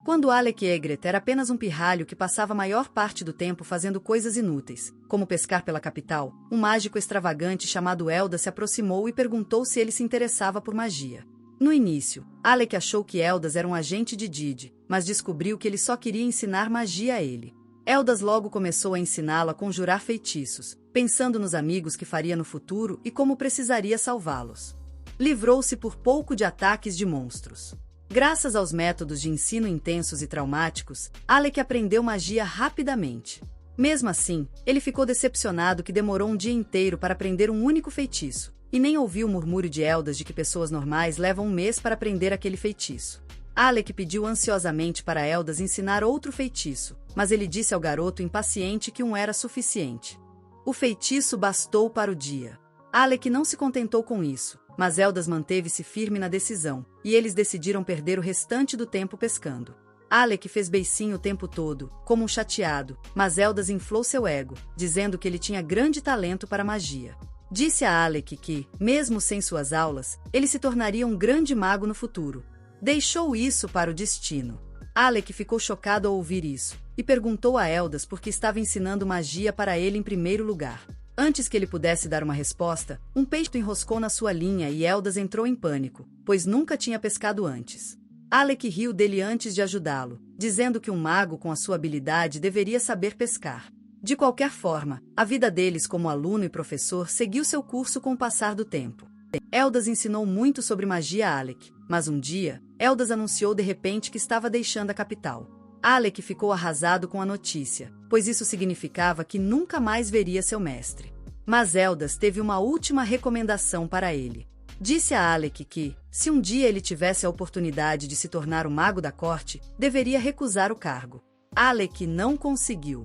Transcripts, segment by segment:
Quando Alec Egret era apenas um pirralho que passava a maior parte do tempo fazendo coisas inúteis, como pescar pela capital, um mágico extravagante chamado Eldas se aproximou e perguntou se ele se interessava por magia. No início, Alec achou que Eldas era um agente de Didi, mas descobriu que ele só queria ensinar magia a ele. Eldas logo começou a ensiná-lo a conjurar feitiços, pensando nos amigos que faria no futuro e como precisaria salvá-los. Livrou-se por pouco de ataques de monstros. Graças aos métodos de ensino intensos e traumáticos, Alec aprendeu magia rapidamente. Mesmo assim, ele ficou decepcionado que demorou um dia inteiro para aprender um único feitiço, e nem ouviu o murmúrio de Eldas de que pessoas normais levam um mês para aprender aquele feitiço. Alec pediu ansiosamente para Eldas ensinar outro feitiço, mas ele disse ao garoto impaciente que um era suficiente. O feitiço bastou para o dia. Alec não se contentou com isso, mas Eldas manteve-se firme na decisão, e eles decidiram perder o restante do tempo pescando. Alec fez beicinho o tempo todo, como um chateado, mas Eldas inflou seu ego, dizendo que ele tinha grande talento para magia. Disse a Alec que, mesmo sem suas aulas, ele se tornaria um grande mago no futuro. Deixou isso para o destino. Alec ficou chocado ao ouvir isso, e perguntou a Eldas por que estava ensinando magia para ele em primeiro lugar. Antes que ele pudesse dar uma resposta, um peixe enroscou na sua linha e Eldas entrou em pânico, pois nunca tinha pescado antes. Alec riu dele antes de ajudá-lo, dizendo que um mago com a sua habilidade deveria saber pescar. De qualquer forma, a vida deles como aluno e professor seguiu seu curso com o passar do tempo. Eldas ensinou muito sobre magia a Alec, mas um dia, Eldas anunciou de repente que estava deixando a capital. Alec ficou arrasado com a notícia, pois isso significava que nunca mais veria seu mestre. Mas Eldas teve uma última recomendação para ele. Disse a Alec que, se um dia ele tivesse a oportunidade de se tornar o mago da corte, deveria recusar o cargo. Alec não conseguiu.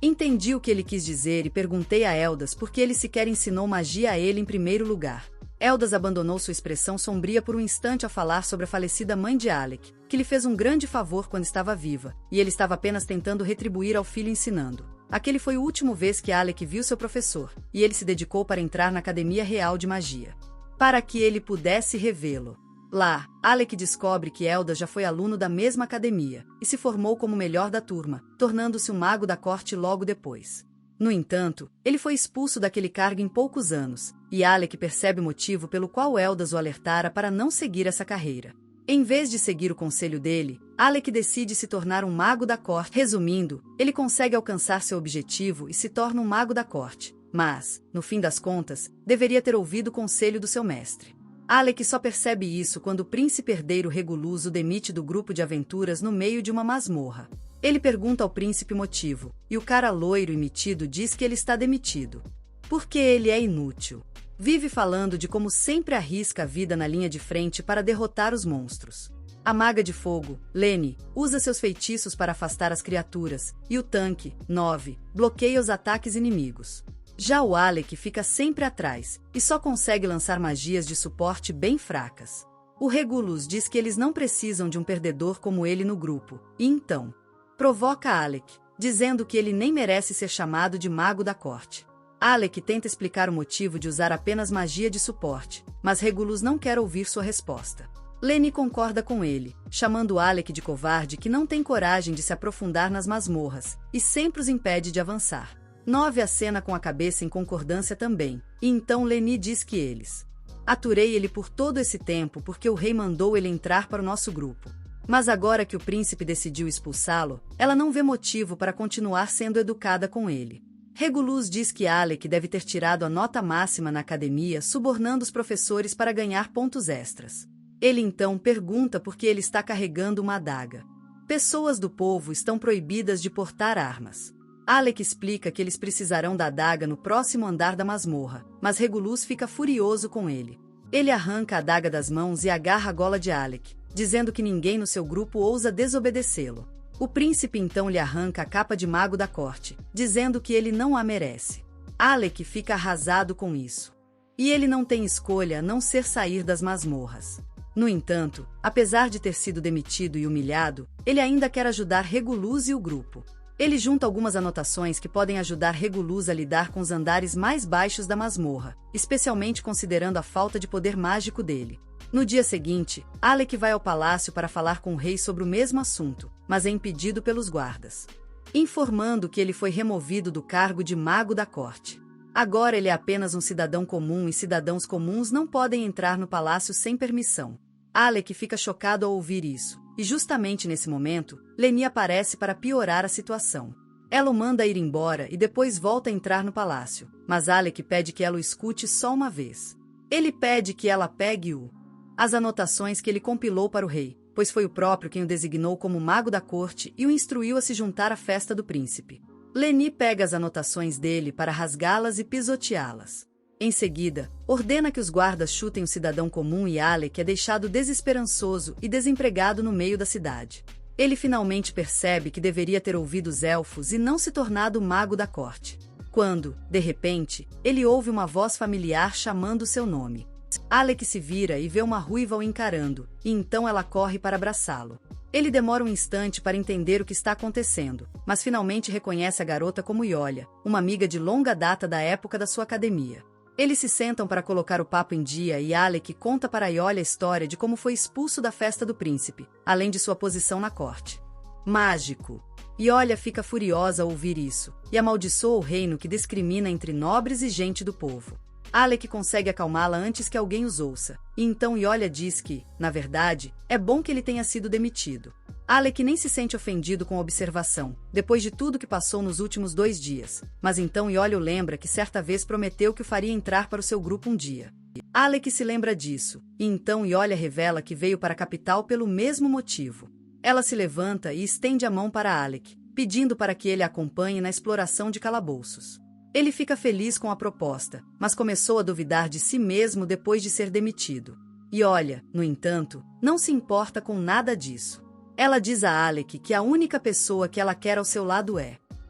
Entendi o que ele quis dizer e perguntei a Eldas por que ele sequer ensinou magia a ele em primeiro lugar. Eldas abandonou sua expressão sombria por um instante ao falar sobre a falecida mãe de Alec, que lhe fez um grande favor quando estava viva, e ele estava apenas tentando retribuir ao filho ensinando. Aquele foi o último vez que Alec viu seu professor, e ele se dedicou para entrar na Academia Real de Magia, para que ele pudesse revê-lo. Lá, Alec descobre que Eldas já foi aluno da mesma academia, e se formou como o melhor da turma, tornando-se um mago da corte logo depois. No entanto, ele foi expulso daquele cargo em poucos anos, e Alec percebe o motivo pelo qual Eldas o alertara para não seguir essa carreira. Em vez de seguir o conselho dele, Alec decide se tornar um mago da corte. Resumindo, ele consegue alcançar seu objetivo e se torna um mago da corte, mas, no fim das contas, deveria ter ouvido o conselho do seu mestre. Alec só percebe isso quando o príncipe herdeiro Regulus o demite do grupo de aventuras no meio de uma masmorra. Ele pergunta ao príncipe o motivo, e o cara loiro e metido diz que ele está demitido. Porque ele é inútil. Vive falando de como sempre arrisca a vida na linha de frente para derrotar os monstros. A maga de fogo, Lenny, usa seus feitiços para afastar as criaturas, e o tanque, 9, bloqueia os ataques inimigos. Já o Alec fica sempre atrás, e só consegue lançar magias de suporte bem fracas. O Regulus diz que eles não precisam de um perdedor como ele no grupo, e então provoca Alec, dizendo que ele nem merece ser chamado de mago da corte. Alec tenta explicar o motivo de usar apenas magia de suporte, mas Regulus não quer ouvir sua resposta. Lenny concorda com ele, chamando Alec de covarde que não tem coragem de se aprofundar nas masmorras, e sempre os impede de avançar. 9 acena com a cabeça em concordância também, e então Lenny diz que eles aturei ele por todo esse tempo porque o rei mandou ele entrar para o nosso grupo. Mas agora que o príncipe decidiu expulsá-lo, ela não vê motivo para continuar sendo educada com ele. Regulus diz que Alec deve ter tirado a nota máxima na academia subornando os professores para ganhar pontos extras. Ele então pergunta por que ele está carregando uma adaga. Pessoas do povo estão proibidas de portar armas. Alec explica que eles precisarão da adaga no próximo andar da masmorra, mas Regulus fica furioso com ele. Ele arranca a adaga das mãos e agarra a gola de Alec, dizendo que ninguém no seu grupo ousa desobedecê-lo. O príncipe então lhe arranca a capa de mago da corte, dizendo que ele não a merece. Alec fica arrasado com isso. E ele não tem escolha a não ser sair das masmorras. No entanto, apesar de ter sido demitido e humilhado, ele ainda quer ajudar Regulus e o grupo. Ele junta algumas anotações que podem ajudar Regulus a lidar com os andares mais baixos da masmorra, especialmente considerando a falta de poder mágico dele. No dia seguinte, Alec vai ao palácio para falar com o rei sobre o mesmo assunto, mas é impedido pelos guardas, informando que ele foi removido do cargo de mago da corte. Agora ele é apenas um cidadão comum e cidadãos comuns não podem entrar no palácio sem permissão. Alec fica chocado ao ouvir isso, e justamente nesse momento, Leni aparece para piorar a situação. Ela o manda ir embora e depois volta a entrar no palácio, mas Alec pede que ela o escute só uma vez. Ele pede que ela pegue as anotações que ele compilou para o rei, pois foi o próprio quem o designou como mago da corte e o instruiu a se juntar à festa do príncipe. Leni pega as anotações dele para rasgá-las e pisoteá-las. Em seguida, ordena que os guardas chutem o cidadão comum e Alec é deixado desesperançoso e desempregado no meio da cidade. Ele finalmente percebe que deveria ter ouvido os elfos e não se tornado mago da corte. Quando, de repente, ele ouve uma voz familiar chamando seu nome. Alec se vira e vê uma ruiva o encarando, e então ela corre para abraçá-lo. Ele demora um instante para entender o que está acontecendo, mas finalmente reconhece a garota como Yolia, uma amiga de longa data da época da sua academia. Eles se sentam para colocar o papo em dia e Alec conta para Yolia a história de como foi expulso da festa do príncipe, além de sua posição na corte. Mágico! Yolia fica furiosa ao ouvir isso, e amaldiçoa o reino que discrimina entre nobres e gente do povo. Alec consegue acalmá-la antes que alguém os ouça, e então Yolia diz que, na verdade, é bom que ele tenha sido demitido. Alec nem se sente ofendido com a observação, depois de tudo que passou nos últimos 2 dias, mas então Yolia o lembra que certa vez prometeu que o faria entrar para o seu grupo um dia. Alec se lembra disso, e então Yolia revela que veio para a capital pelo mesmo motivo. Ela se levanta e estende a mão para Alec, pedindo para que ele a acompanhe na exploração de calabouços. Ele fica feliz com a proposta, mas começou a duvidar de si mesmo depois de ser demitido. Yolia, no entanto, não se importa com nada disso. Ela diz a Alec que a única pessoa que ela quer ao seu lado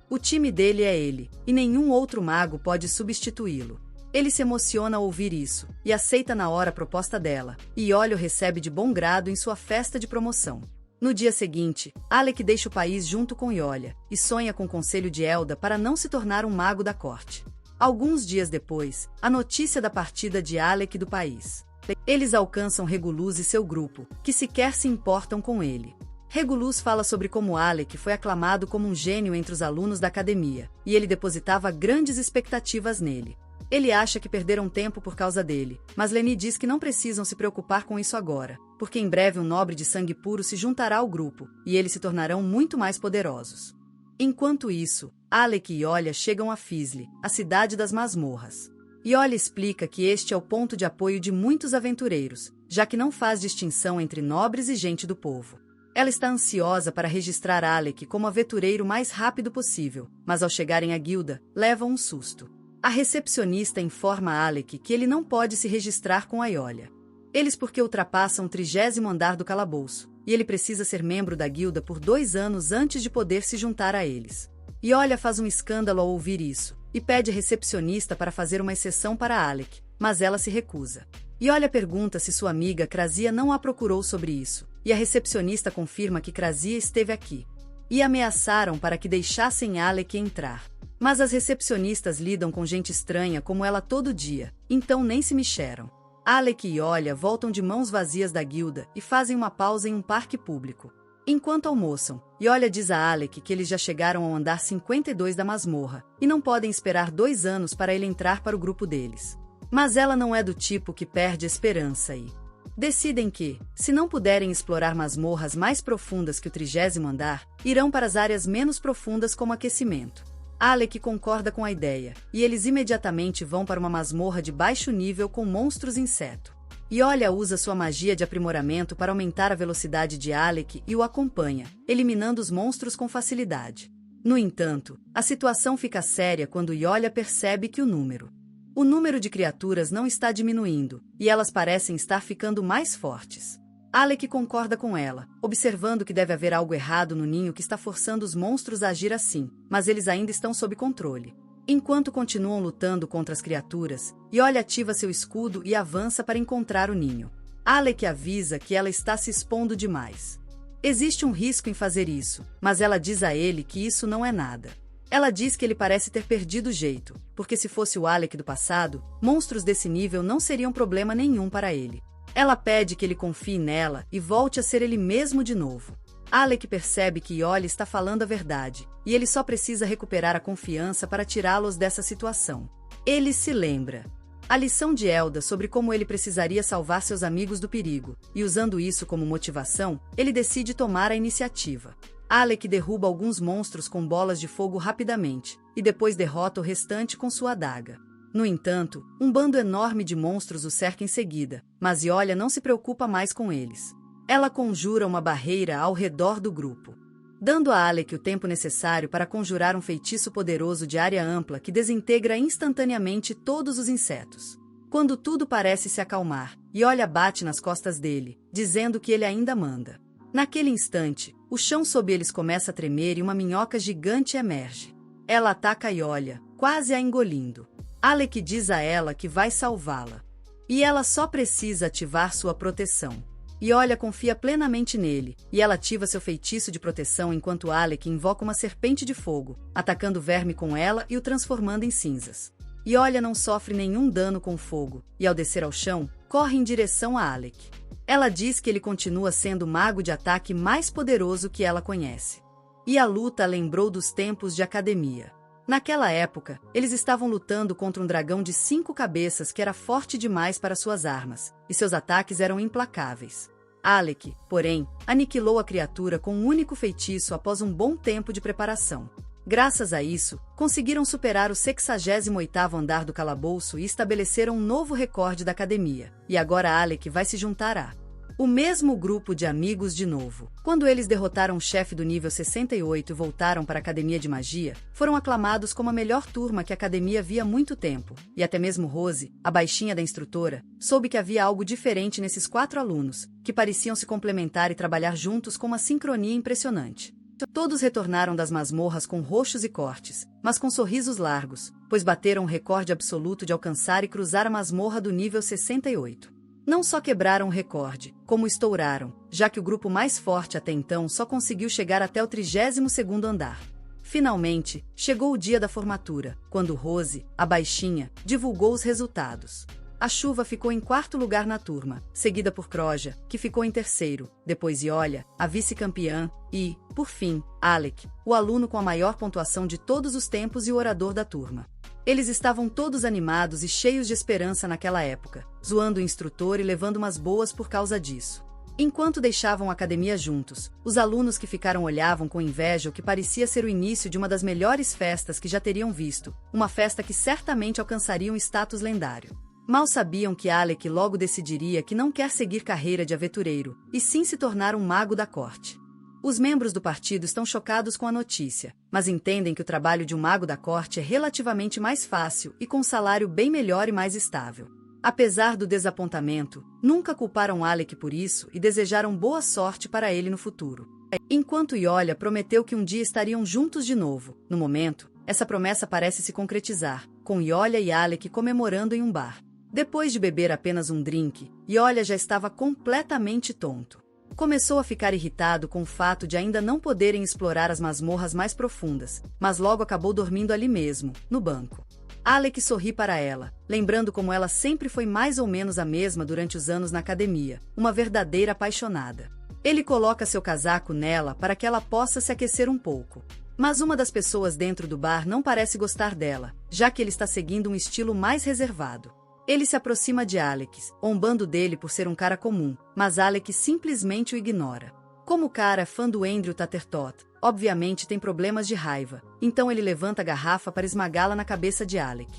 o time dele é ele, e nenhum outro mago pode substituí-lo. Ele se emociona ao ouvir isso, e aceita na hora a proposta dela, e Yolia o recebe de bom grado em sua festa de promoção. No dia seguinte, Alec deixa o país junto com Yolia, e sonha com o conselho de Elda para não se tornar um mago da corte. Alguns dias depois, a notícia da partida de Alec do país. Eles alcançam Regulus e seu grupo, que sequer se importam com ele. Regulus fala sobre como Alec foi aclamado como um gênio entre os alunos da academia, e ele depositava grandes expectativas nele. Ele acha que perderam tempo por causa dele, mas Leni diz que não precisam se preocupar com isso agora, porque em breve um nobre de sangue puro se juntará ao grupo, e eles se tornarão muito mais poderosos. Enquanto isso, Alec e Yolia chegam a Fisley, a cidade das masmorras. Yolia explica que este é o ponto de apoio de muitos aventureiros, já que não faz distinção entre nobres e gente do povo. Ela está ansiosa para registrar Alec como aventureiro o mais rápido possível, mas ao chegarem à guilda, levam um susto. A recepcionista informa Alec que ele não pode se registrar com a Yolia. Eles porque ultrapassam o 30º andar do calabouço, e ele precisa ser membro da guilda por 2 anos antes de poder se juntar a eles. Yolia faz um escândalo ao ouvir isso, e pede a recepcionista para fazer uma exceção para Alec, mas ela se recusa. Yolia pergunta se sua amiga Krasia não a procurou sobre isso, e a recepcionista confirma que Krasia esteve aqui. E ameaçaram para que deixassem Alec entrar. Mas as recepcionistas lidam com gente estranha como ela todo dia, então nem se mexeram. Alec e Yolia voltam de mãos vazias da guilda e fazem uma pausa em um parque público. Enquanto almoçam, Yolia diz a Alec que eles já chegaram ao andar 52 da masmorra, e não podem esperar 2 anos para ele entrar para o grupo deles. Mas ela não é do tipo que perde esperança e decidem que, se não puderem explorar masmorras mais profundas que o 30º andar, irão para as áreas menos profundas como aquecimento. Alec concorda com a ideia, e eles imediatamente vão para uma masmorra de baixo nível com monstros inseto. Yolia usa sua magia de aprimoramento para aumentar a velocidade de Alec e o acompanha, eliminando os monstros com facilidade. No entanto, a situação fica séria quando Yolia percebe que o número de criaturas não está diminuindo, e elas parecem estar ficando mais fortes. Alec concorda com ela, observando que deve haver algo errado no ninho que está forçando os monstros a agir assim, mas eles ainda estão sob controle. Enquanto continuam lutando contra as criaturas, Yolia ativa seu escudo e avança para encontrar o ninho. Alec avisa que ela está se expondo demais. Existe um risco em fazer isso, mas ela diz a ele que isso não é nada. Ela diz que ele parece ter perdido o jeito, porque se fosse o Alec do passado, monstros desse nível não seriam problema nenhum para ele. Ela pede que ele confie nela e volte a ser ele mesmo de novo. Alec percebe que Yoli está falando a verdade, e ele só precisa recuperar a confiança para tirá-los dessa situação. Ele se lembra a lição de Elda sobre como ele precisaria salvar seus amigos do perigo, e usando isso como motivação, ele decide tomar a iniciativa. Alec derruba alguns monstros com bolas de fogo rapidamente, e depois derrota o restante com sua adaga. No entanto, um bando enorme de monstros o cerca em seguida, mas Yolia não se preocupa mais com eles. Ela conjura uma barreira ao redor do grupo, dando a Alec o tempo necessário para conjurar um feitiço poderoso de área ampla que desintegra instantaneamente todos os insetos. Quando tudo parece se acalmar, Yolia bate nas costas dele, dizendo que ele ainda manda. Naquele instante, o chão sob eles começa a tremer e uma minhoca gigante emerge. Ela ataca Yolia, quase a engolindo. Alec diz a ela que vai salvá-la. E ela só precisa ativar sua proteção. Yolia confia plenamente nele, e ela ativa seu feitiço de proteção enquanto Alec invoca uma serpente de fogo, atacando o verme com ela e o transformando em cinzas. Yolia não sofre nenhum dano com fogo, e ao descer ao chão, corre em direção a Alec. Ela diz que ele continua sendo o mago de ataque mais poderoso que ela conhece. E a luta lembrou dos tempos de academia. Naquela época, eles estavam lutando contra um dragão de 5 cabeças que era forte demais para suas armas, e seus ataques eram implacáveis. Alec, porém, aniquilou a criatura com um único feitiço após um bom tempo de preparação. Graças a isso, conseguiram superar o 68º andar do calabouço e estabeleceram um novo recorde da academia, e agora Alec vai se juntar o mesmo grupo de amigos de novo. Quando eles derrotaram o chefe do nível 68 e voltaram para a Academia de Magia, foram aclamados como a melhor turma que a academia via há muito tempo, e até mesmo Rose, a baixinha da instrutora, soube que havia algo diferente nesses 4 alunos, que pareciam se complementar e trabalhar juntos com uma sincronia impressionante. Todos retornaram das masmorras com roxos e cortes, mas com sorrisos largos, pois bateram o recorde absoluto de alcançar e cruzar a masmorra do nível 68. Não só quebraram o recorde, como estouraram, já que o grupo mais forte até então só conseguiu chegar até o 32º andar. Finalmente, chegou o dia da formatura, quando Rose, a baixinha, divulgou os resultados. A Chuva ficou em 4º lugar na turma, seguida por Croja, que ficou em 3º, depois Yolia, a vice-campeã, e, por fim, Alec, o aluno com a maior pontuação de todos os tempos e o orador da turma. Eles estavam todos animados e cheios de esperança naquela época, zoando o instrutor e levando umas boas por causa disso. Enquanto deixavam a academia juntos, os alunos que ficaram olhavam com inveja o que parecia ser o início de uma das melhores festas que já teriam visto, uma festa que certamente alcançaria um status lendário. Mal sabiam que Alec logo decidiria que não quer seguir carreira de aventureiro, e sim se tornar um mago da corte. Os membros do partido estão chocados com a notícia, mas entendem que o trabalho de um mago da corte é relativamente mais fácil e com um salário bem melhor e mais estável. Apesar do desapontamento, nunca culparam Alec por isso e desejaram boa sorte para ele no futuro. Enquanto Yolia prometeu que um dia estariam juntos de novo, no momento, essa promessa parece se concretizar, com Yolia e Alec comemorando em um bar. Depois de beber apenas um drink, Yolia já estava completamente tonto. Começou a ficar irritado com o fato de ainda não poderem explorar as masmorras mais profundas, mas logo acabou dormindo ali mesmo, no banco. Alec sorri para ela, lembrando como ela sempre foi mais ou menos a mesma durante os anos na academia, uma verdadeira apaixonada. Ele coloca seu casaco nela para que ela possa se aquecer um pouco. Mas uma das pessoas dentro do bar não parece gostar dela, já que ele está seguindo um estilo mais reservado. Ele se aproxima de Alex, zombando dele por ser um cara comum, mas Alex simplesmente o ignora. Como o cara é fã do Andrew Tattertot, obviamente tem problemas de raiva, então ele levanta a garrafa para esmagá-la na cabeça de Alec.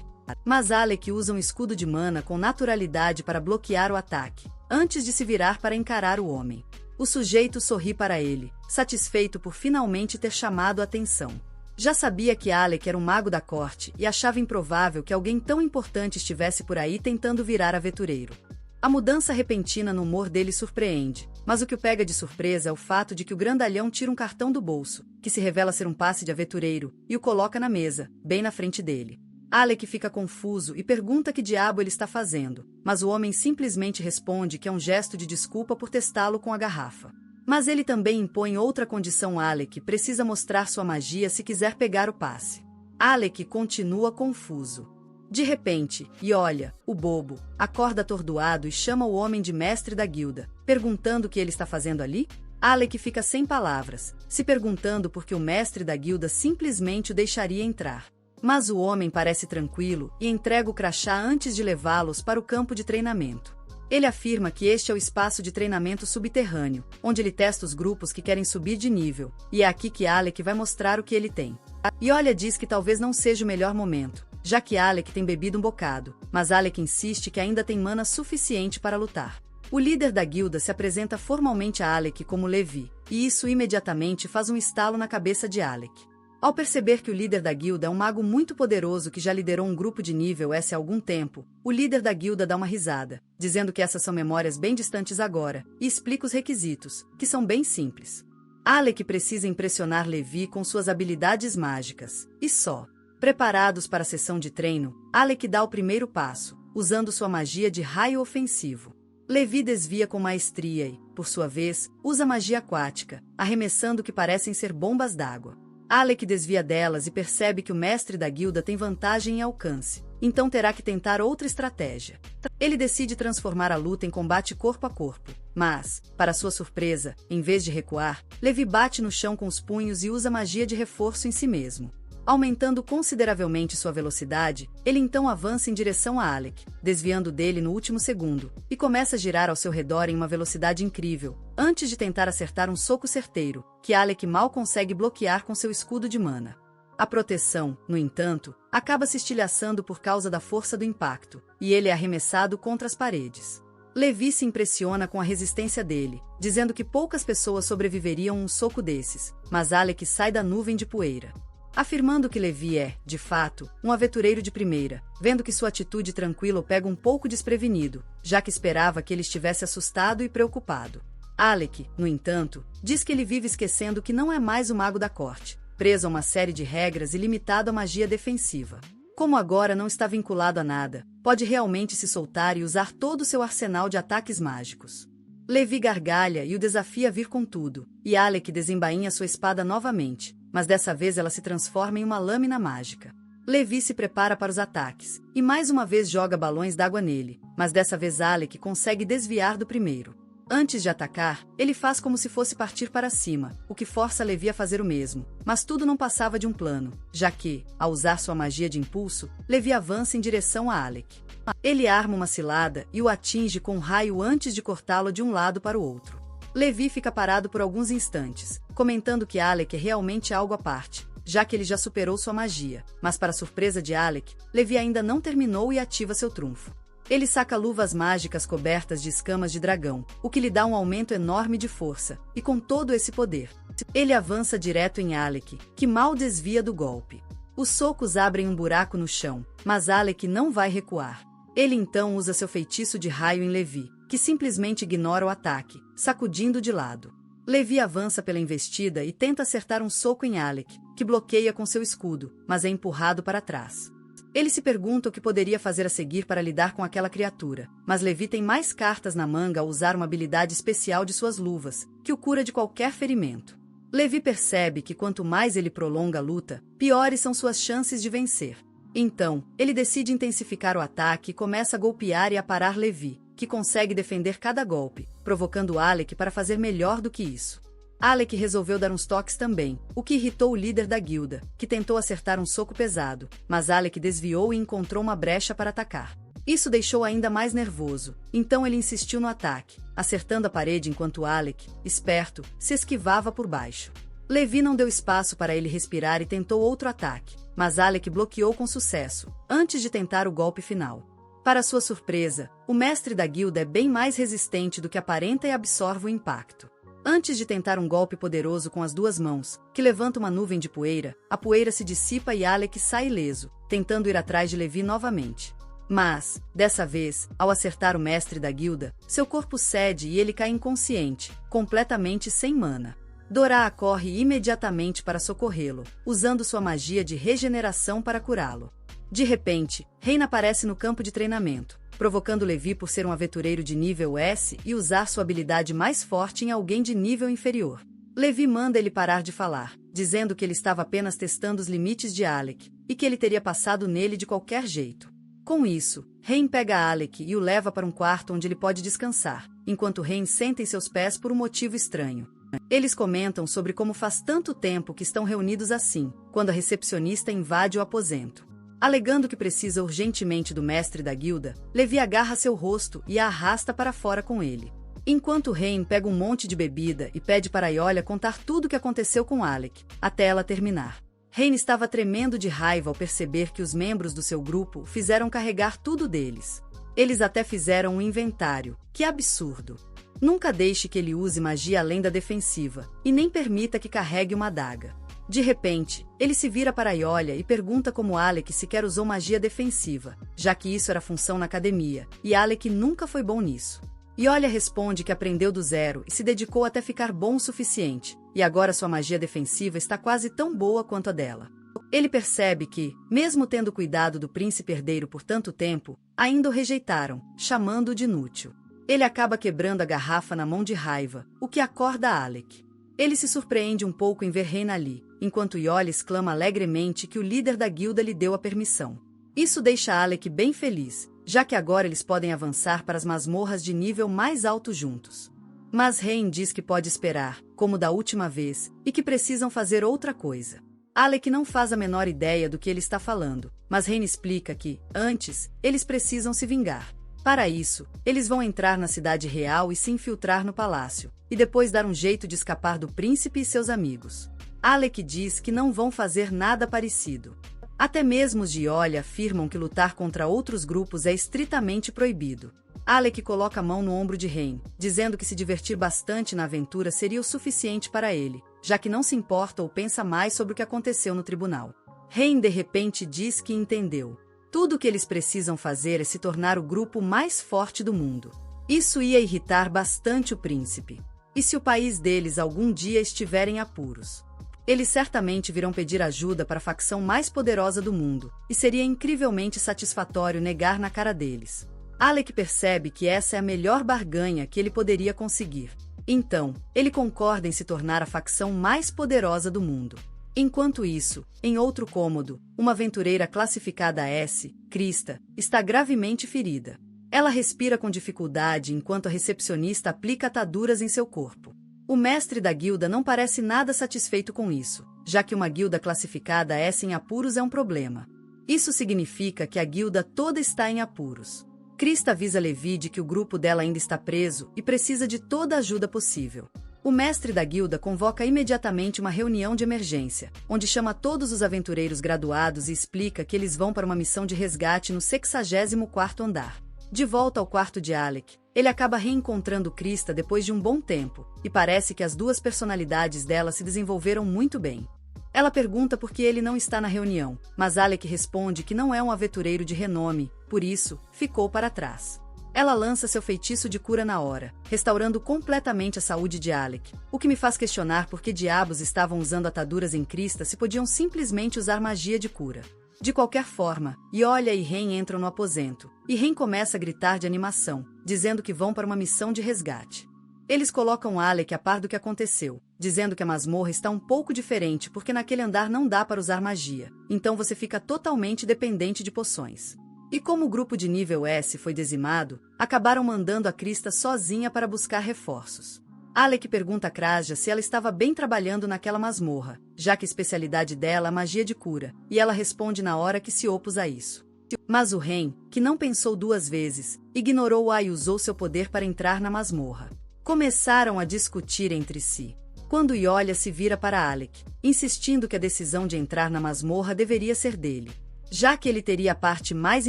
Mas Alec usa um escudo de mana com naturalidade para bloquear o ataque, antes de se virar para encarar o homem. O sujeito sorri para ele, satisfeito por finalmente ter chamado a atenção. Já sabia que Alec era um mago da corte e achava improvável que alguém tão importante estivesse por aí tentando virar aventureiro. A mudança repentina no humor dele surpreende, mas o que o pega de surpresa é o fato de que o grandalhão tira um cartão do bolso, que se revela ser um passe de aventureiro, e o coloca na mesa, bem na frente dele. Alec fica confuso e pergunta que diabo ele está fazendo, mas o homem simplesmente responde que é um gesto de desculpa por testá-lo com a garrafa. Mas ele também impõe outra condição. Alec precisa mostrar sua magia se quiser pegar o passe. Alec continua confuso. De repente, e olha, o bobo, acorda atordoado e chama o homem de mestre da guilda, perguntando o que ele está fazendo ali? Alec fica sem palavras, se perguntando por que o mestre da guilda simplesmente o deixaria entrar. Mas o homem parece tranquilo e entrega o crachá antes de levá-los para o campo de treinamento. Ele afirma que este é o espaço de treinamento subterrâneo, onde ele testa os grupos que querem subir de nível, e é aqui que Alec vai mostrar o que ele tem. E olha, diz que talvez não seja o melhor momento, já que Alec tem bebido um bocado, mas Alec insiste que ainda tem mana suficiente para lutar. O líder da guilda se apresenta formalmente a Alec como Levi, e isso imediatamente faz um estalo na cabeça de Alec. Ao perceber que o líder da guilda é um mago muito poderoso que já liderou um grupo de nível S há algum tempo, o líder da guilda dá uma risada, dizendo que essas são memórias bem distantes agora, e explica os requisitos, que são bem simples. Alec precisa impressionar Levi com suas habilidades mágicas, e só. Preparados para a sessão de treino, Alec dá o primeiro passo, usando sua magia de raio ofensivo. Levi desvia com maestria e, por sua vez, usa magia aquática, arremessando o que parecem ser bombas d'água. Alec desvia delas e percebe que o mestre da guilda tem vantagem em alcance, então terá que tentar outra estratégia. Ele decide transformar a luta em combate corpo a corpo, mas, para sua surpresa, em vez de recuar, Levi bate no chão com os punhos e usa magia de reforço em si mesmo. Aumentando consideravelmente sua velocidade, ele então avança em direção a Alec, desviando dele no último segundo, e começa a girar ao seu redor em uma velocidade incrível, antes de tentar acertar um soco certeiro, que Alec mal consegue bloquear com seu escudo de mana. A proteção, no entanto, acaba se estilhaçando por causa da força do impacto, e ele é arremessado contra as paredes. Levi se impressiona com a resistência dele, dizendo que poucas pessoas sobreviveriam a um soco desses, mas Alec sai da nuvem de poeira. Afirmando que Levi é, de fato, um aventureiro de primeira, vendo que sua atitude tranquila o pega um pouco desprevenido, já que esperava que ele estivesse assustado e preocupado. Alec, no entanto, diz que ele vive esquecendo que não é mais o mago da corte, preso a uma série de regras e limitado à magia defensiva. Como agora não está vinculado a nada, pode realmente se soltar e usar todo o seu arsenal de ataques mágicos. Levi gargalha e o desafia a vir com tudo, e Alec desembainha sua espada novamente, mas dessa vez ela se transforma em uma lâmina mágica. Levi se prepara para os ataques, e mais uma vez joga balões d'água nele, mas dessa vez Alec consegue desviar do primeiro. Antes de atacar, ele faz como se fosse partir para cima, o que força Levi a fazer o mesmo, mas tudo não passava de um plano, já que, ao usar sua magia de impulso, Levi avança em direção a Alec. Ele arma uma cilada e o atinge com um raio antes de cortá-lo de um lado para o outro. Levi fica parado por alguns instantes, comentando que Alec é realmente algo à parte, já que ele já superou sua magia, mas para surpresa de Alec, Levi ainda não terminou e ativa seu trunfo. Ele saca luvas mágicas cobertas de escamas de dragão, o que lhe dá um aumento enorme de força, e com todo esse poder, ele avança direto em Alec, que mal desvia do golpe. Os socos abrem um buraco no chão, mas Alec não vai recuar. Ele então usa seu feitiço de raio em Levi, que simplesmente ignora o ataque, sacudindo de lado. Levi avança pela investida e tenta acertar um soco em Alec, que bloqueia com seu escudo, mas é empurrado para trás. Ele se pergunta o que poderia fazer a seguir para lidar com aquela criatura, mas Levi tem mais cartas na manga ao usar uma habilidade especial de suas luvas, que o cura de qualquer ferimento. Levi percebe que quanto mais ele prolonga a luta, piores são suas chances de vencer. Então, ele decide intensificar o ataque e começa a golpear e aparar Levi, que consegue defender cada golpe, provocando Alec para fazer melhor do que isso. Alec resolveu dar uns toques também, o que irritou o líder da guilda, que tentou acertar um soco pesado, mas Alec desviou e encontrou uma brecha para atacar. Isso deixou ainda mais nervoso, então ele insistiu no ataque, acertando a parede enquanto Alec, esperto, se esquivava por baixo. Levi não deu espaço para ele respirar e tentou outro ataque, mas Alec bloqueou com sucesso, antes de tentar o golpe final. Para sua surpresa, o mestre da guilda é bem mais resistente do que aparenta e absorve o impacto. Antes de tentar um golpe poderoso com as duas mãos, que levanta uma nuvem de poeira, a poeira se dissipa e Alec sai ileso, tentando ir atrás de Levi novamente. Mas, dessa vez, ao acertar o mestre da guilda, seu corpo cede e ele cai inconsciente, completamente sem mana. Dorá corre imediatamente para socorrê-lo, usando sua magia de regeneração para curá-lo. De repente, Reina aparece no campo de treinamento, provocando Levi por ser um aventureiro de nível S e usar sua habilidade mais forte em alguém de nível inferior. Levi manda ele parar de falar, dizendo que ele estava apenas testando os limites de Alec, e que ele teria passado nele de qualquer jeito. Com isso, Rain pega Alec e o leva para um quarto onde ele pode descansar, enquanto Rain senta em seus pés por um motivo estranho. Eles comentam sobre como faz tanto tempo que estão reunidos assim, quando a recepcionista invade o aposento. Alegando que precisa urgentemente do mestre da guilda, Levi agarra seu rosto e a arrasta para fora com ele. Enquanto Rain pega um monte de bebida e pede para Iolia contar tudo o que aconteceu com Alec, até ela terminar. Rain estava tremendo de raiva ao perceber que os membros do seu grupo fizeram carregar tudo deles. Eles até fizeram um inventário. Que absurdo! Nunca deixe que ele use magia além da defensiva, e nem permita que carregue uma adaga. De repente, ele se vira para Iolia e pergunta como Alec sequer usou magia defensiva, já que isso era função na academia, e Alec nunca foi bom nisso. Iolia responde que aprendeu do zero e se dedicou até ficar bom o suficiente, e agora sua magia defensiva está quase tão boa quanto a dela. Ele percebe que, mesmo tendo cuidado do príncipe herdeiro por tanto tempo, ainda o rejeitaram, chamando-o de inútil. Ele acaba quebrando a garrafa na mão de raiva, o que acorda Alec. Ele se surpreende um pouco em ver Rain ali, enquanto Iolia exclama alegremente que o líder da guilda lhe deu a permissão. Isso deixa Alec bem feliz, já que agora eles podem avançar para as masmorras de nível mais alto juntos. Mas Rain diz que pode esperar, como da última vez, e que precisam fazer outra coisa. Alec não faz a menor ideia do que ele está falando, mas Rain explica que, antes, eles precisam se vingar. Para isso, eles vão entrar na cidade real e se infiltrar no palácio, e depois dar um jeito de escapar do príncipe e seus amigos. Alec diz que não vão fazer nada parecido. Até mesmo os de Iolia afirmam que lutar contra outros grupos é estritamente proibido. Alec coloca a mão no ombro de Rain, dizendo que se divertir bastante na aventura seria o suficiente para ele, já que não se importa ou pensa mais sobre o que aconteceu no tribunal. Rain de repente diz que entendeu. Tudo o que eles precisam fazer é se tornar o grupo mais forte do mundo. Isso ia irritar bastante o príncipe. E se o país deles algum dia estiver em apuros? Eles certamente virão pedir ajuda para a facção mais poderosa do mundo, e seria incrivelmente satisfatório negar na cara deles. Alec percebe que essa é a melhor barganha que ele poderia conseguir. Então, ele concorda em se tornar a facção mais poderosa do mundo. Enquanto isso, em outro cômodo, uma aventureira classificada S, Krista, está gravemente ferida. Ela respira com dificuldade enquanto a recepcionista aplica ataduras em seu corpo. O mestre da guilda não parece nada satisfeito com isso, já que uma guilda classificada S em apuros é um problema. Isso significa que a guilda toda está em apuros. Krista avisa Levi de que o grupo dela ainda está preso e precisa de toda a ajuda possível. O mestre da guilda convoca imediatamente uma reunião de emergência, onde chama todos os aventureiros graduados e explica que eles vão para uma missão de resgate no 64º andar. De volta ao quarto de Alec, ele acaba reencontrando Krista depois de um bom tempo, e parece que as duas personalidades dela se desenvolveram muito bem. Ela pergunta por que ele não está na reunião, mas Alec responde que não é um aventureiro de renome, por isso, ficou para trás. Ela lança seu feitiço de cura na hora, restaurando completamente a saúde de Alec, o que me faz questionar por que diabos estavam usando ataduras em Krista se podiam simplesmente usar magia de cura. De qualquer forma, Iolia e Rain entram no aposento, e Rain começa a gritar de animação, dizendo que vão para uma missão de resgate. Eles colocam Alec a par do que aconteceu, dizendo que a masmorra está um pouco diferente porque naquele andar não dá para usar magia, então você fica totalmente dependente de poções. E como o grupo de nível S foi dizimado, acabaram mandando a Krista sozinha para buscar reforços. Alec pergunta a Kraja se ela estava bem trabalhando naquela masmorra, já que a especialidade dela é a magia de cura, e ela responde na hora que se opôs a isso. Mas o Rain, que não pensou duas vezes, ignorou-a e usou seu poder para entrar na masmorra. Começaram a discutir entre si. Quando Iolia se vira para Alec, insistindo que a decisão de entrar na masmorra deveria ser dele, já que ele teria a parte mais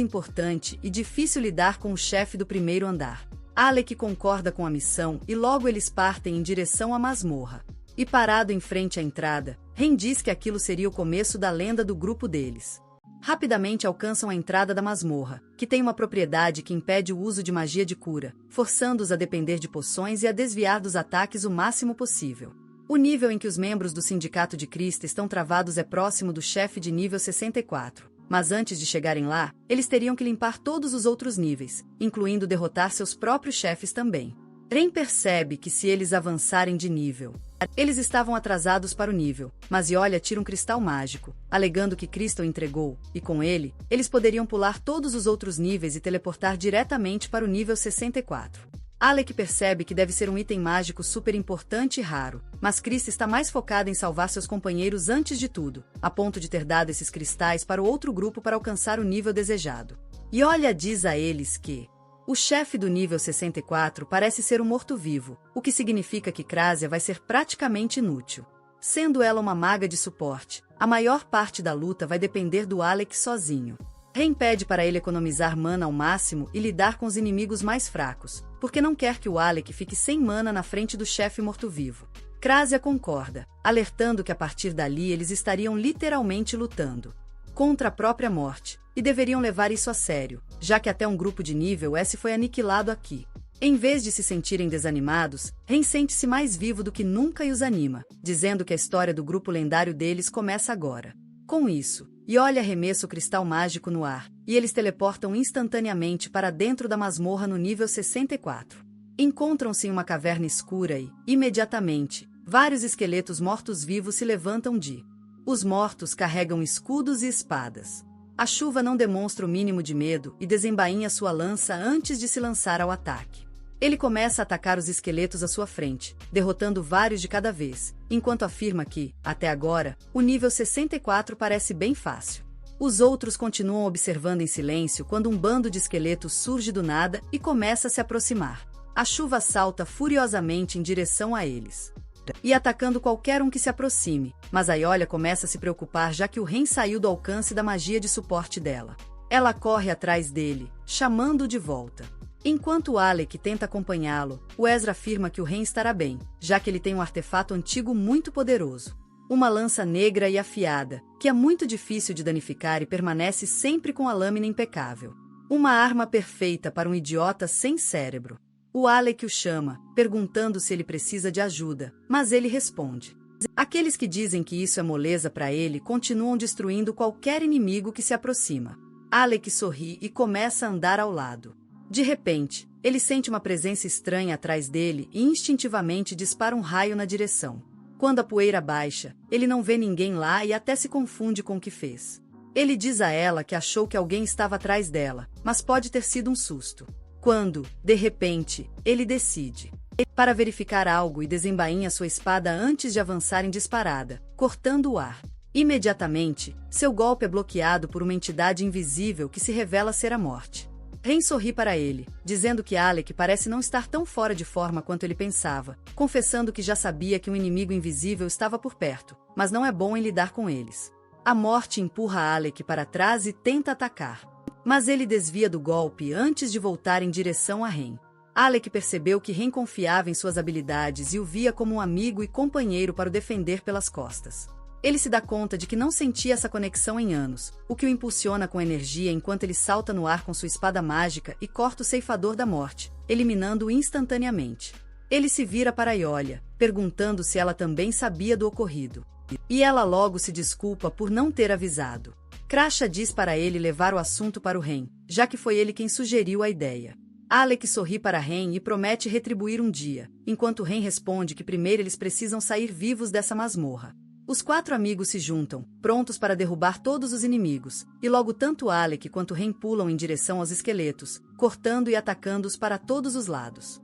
importante e difícil lidar com o chefe do primeiro andar. Alec concorda com a missão e logo eles partem em direção à masmorra. E parado em frente à entrada, Rain diz que aquilo seria o começo da lenda do grupo deles. Rapidamente alcançam a entrada da masmorra, que tem uma propriedade que impede o uso de magia de cura, forçando-os a depender de poções e a desviar dos ataques o máximo possível. O nível em que os membros do Sindicato de Krista estão travados é próximo do chefe de nível 64. Mas antes de chegarem lá, eles teriam que limpar todos os outros níveis, incluindo derrotar seus próprios chefes também. Rain percebe que se eles avançarem de nível, Eles estavam atrasados para o nível, mas Yolia tira um cristal mágico, alegando que Crystal entregou, e com ele, eles poderiam pular todos os outros níveis e teleportar diretamente para o nível 64. Alec percebe que deve ser um item mágico super importante e raro, mas Chris está mais focada em salvar seus companheiros antes de tudo, a ponto de ter dado esses cristais para o outro grupo para alcançar o nível desejado. Yolia diz a eles que o chefe do nível 64 parece ser um morto-vivo, o que significa que Krasia vai ser praticamente inútil. Sendo ela uma maga de suporte, a maior parte da luta vai depender do Alec sozinho. Ren pede para ele economizar mana ao máximo e lidar com os inimigos mais fracos, porque não quer que o Alec fique sem mana na frente do chefe morto-vivo. Krasia concorda, alertando que a partir dali eles estariam literalmente lutando contra a própria morte, e deveriam levar isso a sério, já que até um grupo de nível S foi aniquilado aqui. Em vez de se sentirem desanimados, Ren sente-se mais vivo do que nunca e os anima, dizendo que a história do grupo lendário deles começa agora. Com isso, Yolia arremessa o cristal mágico no ar, e eles teleportam instantaneamente para dentro da masmorra no nível 64. Encontram-se em uma caverna escura e, imediatamente, vários esqueletos mortos-vivos se levantam de. Os mortos carregam escudos e espadas. A chuva não demonstra o mínimo de medo e desembainha sua lança antes de se lançar ao ataque. Ele começa a atacar os esqueletos à sua frente, derrotando vários de cada vez, enquanto afirma que, até agora, o nível 64 parece bem fácil. Os outros continuam observando em silêncio quando um bando de esqueletos surge do nada e começa a se aproximar. A chuva salta furiosamente em direção a eles, e atacando qualquer um que se aproxime, mas a Yolia começa a se preocupar já que o Ren saiu do alcance da magia de suporte dela. Ela corre atrás dele, chamando-o de volta. Enquanto Alec tenta acompanhá-lo, o Ezra afirma que o Ren estará bem, já que ele tem um artefato antigo muito poderoso. Uma lança negra e afiada, que é muito difícil de danificar e permanece sempre com a lâmina impecável. Uma arma perfeita para um idiota sem cérebro. O Alec o chama, perguntando se ele precisa de ajuda, mas ele responde. Aqueles que dizem que isso é moleza para ele continuam destruindo qualquer inimigo que se aproxima. Alec sorri e começa a andar ao lado. De repente, ele sente uma presença estranha atrás dele e instintivamente dispara um raio na direção. Quando a poeira baixa, ele não vê ninguém lá e até se confunde com o que fez. Ele diz a ela que achou que alguém estava atrás dela, mas pode ter sido um susto. Quando, de repente, ele decide para verificar algo e desembainha sua espada antes de avançar em disparada, cortando o ar. Imediatamente, seu golpe é bloqueado por uma entidade invisível que se revela ser a morte. Ren sorri para ele, dizendo que Alec parece não estar tão fora de forma quanto ele pensava, confessando que já sabia que um inimigo invisível estava por perto, mas não é bom em lidar com eles. A morte empurra Alec para trás e tenta atacar, mas ele desvia do golpe antes de voltar em direção a Ren. Alec percebeu que Ren confiava em suas habilidades e o via como um amigo e companheiro para o defender pelas costas. Ele se dá conta de que não sentia essa conexão em anos, o que o impulsiona com energia enquanto ele salta no ar com sua espada mágica e corta o ceifador da morte, eliminando-o instantaneamente. Ele se vira para Yolia, perguntando se ela também sabia do ocorrido. E ela logo se desculpa por não ter avisado. Crasha diz para ele levar o assunto para o Ren, já que foi ele quem sugeriu a ideia. Alec sorri para Ren e promete retribuir um dia, enquanto Ren responde que primeiro eles precisam sair vivos dessa masmorra. Os 4 amigos se juntam, prontos para derrubar todos os inimigos, e logo tanto Alec quanto Ren pulam em direção aos esqueletos, cortando e atacando-os para todos os lados.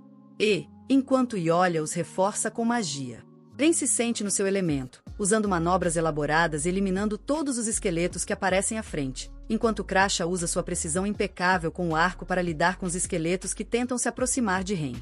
Enquanto Yolia os reforça com magia. Ren se sente no seu elemento, usando manobras elaboradas e eliminando todos os esqueletos que aparecem à frente, enquanto Crasha usa sua precisão impecável com o arco para lidar com os esqueletos que tentam se aproximar de Ren.